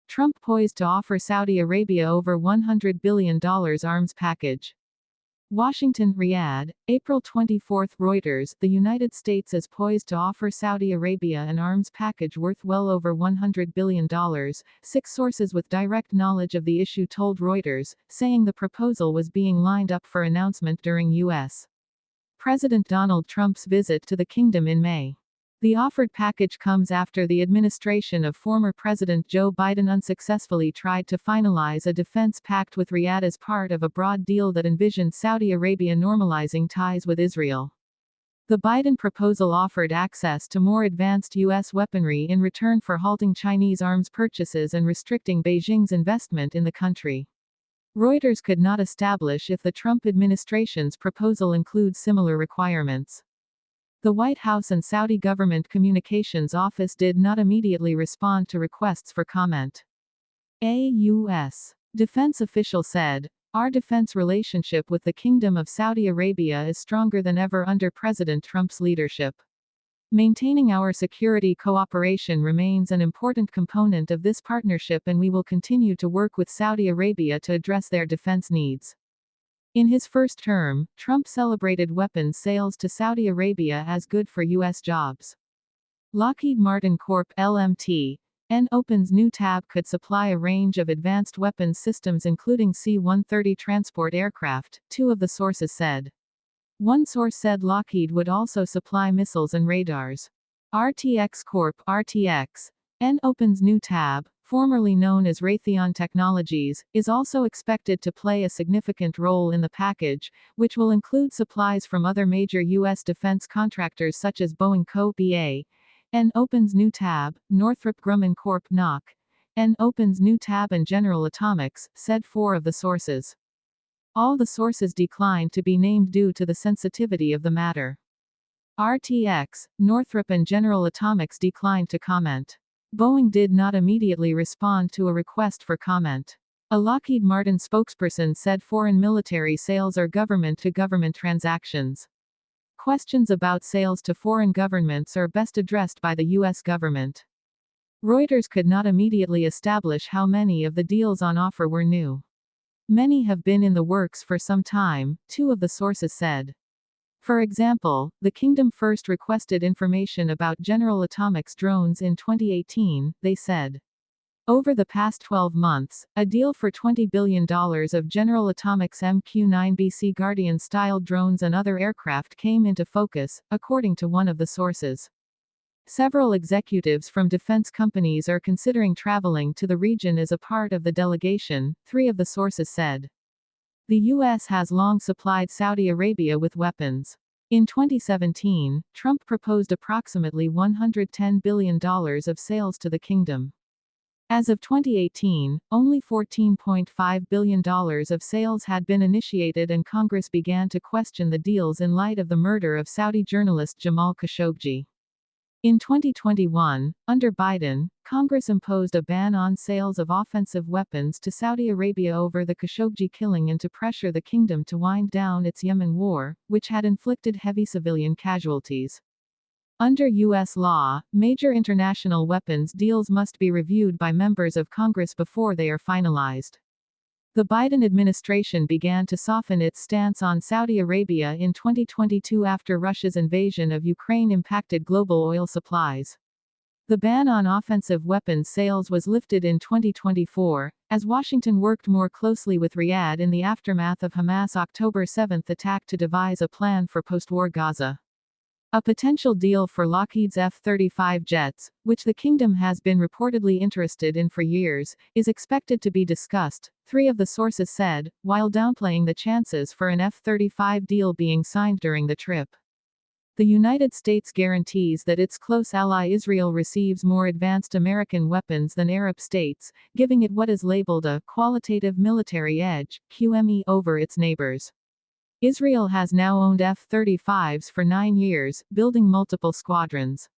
Trump poised to offer Saudi Arabia over $100 billion arms package. Washington, Riyadh, April 24. Reuters, the United States is poised to offer Saudi Arabia an arms package worth well over $100 billion, six sources with direct knowledge of the issue told Reuters, saying the proposal was being lined up for announcement during U.S. President Donald Trump's visit to the kingdom in May. The offered package comes after the administration of former President Joe Biden unsuccessfully tried to finalize a defense pact with Riyadh as part of a broad deal that envisioned Saudi Arabia normalizing ties with Israel. The Biden proposal offered access to more advanced U.S. weaponry in return for halting Chinese arms purchases and restricting Beijing's investment in the country. Reuters could not establish if the Trump administration's proposal includes similar requirements. The White House and Saudi government communications office did not immediately respond to requests for comment. A U.S. defense official said, "Our defense relationship with the Kingdom of Saudi Arabia is stronger than ever under President Trump's leadership. Maintaining our security cooperation remains an important component of this partnership, and we will continue to work with Saudi Arabia to address their defense needs." In his first term, Trump celebrated weapons sales to Saudi Arabia as good for U.S. jobs. Lockheed Martin Corp. LMT. Opens new tab could supply a range of advanced weapons systems including C-130 transport aircraft, two of the sources said. One source said Lockheed would also supply missiles and radars. RTX Corp. RTX. Opens new tab, formerly known as Raytheon Technologies, is also expected to play a significant role in the package, which will include supplies from other major U.S. defense contractors such as Boeing Co. BA. Opens new tab, Northrop Grumman Corp. NOC. Opens new tab and General Atomics, said four of the sources. All the sources declined to be named due to the sensitivity of the matter. RTX, Northrop and General Atomics declined to comment. Boeing did not immediately respond to a request for comment. A Lockheed Martin spokesperson said foreign military sales are government-to-government transactions. Questions about sales to foreign governments are best addressed by the U.S. government. Reuters could not immediately establish how many of the deals on offer were new. Many have been in the works for some time, two of the sources said. For example, the kingdom first requested information about General Atomics drones in 2018, they said. Over the past 12 months, a deal for $20 billion of General Atomics MQ-9BC Guardian-style drones and other aircraft came into focus, according to one of the sources. Several executives from defense companies are considering traveling to the region as a part of the delegation, three of the sources said. The U.S. has long supplied Saudi Arabia with weapons. In 2017, Trump proposed approximately $110 billion of sales to the kingdom. As of 2018, only $14.5 billion of sales had been initiated, and Congress began to question the deals in light of the murder of Saudi journalist Jamal Khashoggi. In 2021, under Biden, Congress imposed a ban on sales of offensive weapons to Saudi Arabia over the Khashoggi killing and to pressure the kingdom to wind down its Yemen war, which had inflicted heavy civilian casualties. Under U.S. law, major international weapons deals must be reviewed by members of Congress before they are finalized. The Biden administration began to soften its stance on Saudi Arabia in 2022 after Russia's invasion of Ukraine impacted global oil supplies. The ban on offensive weapons sales was lifted in 2024, as Washington worked more closely with Riyadh in the aftermath of Hamas' October 7 attack to devise a plan for post-war Gaza. A potential deal for Lockheed's F-35 jets, which the kingdom has been reportedly interested in for years, is expected to be discussed, three of the sources said, while downplaying the chances for an F-35 deal being signed during the trip. The United States guarantees that its close ally Israel receives more advanced American weapons than Arab states, giving it what is labeled a qualitative military edge, QME, over its neighbors. Israel has now owned F-35s for 9 years, building multiple squadrons.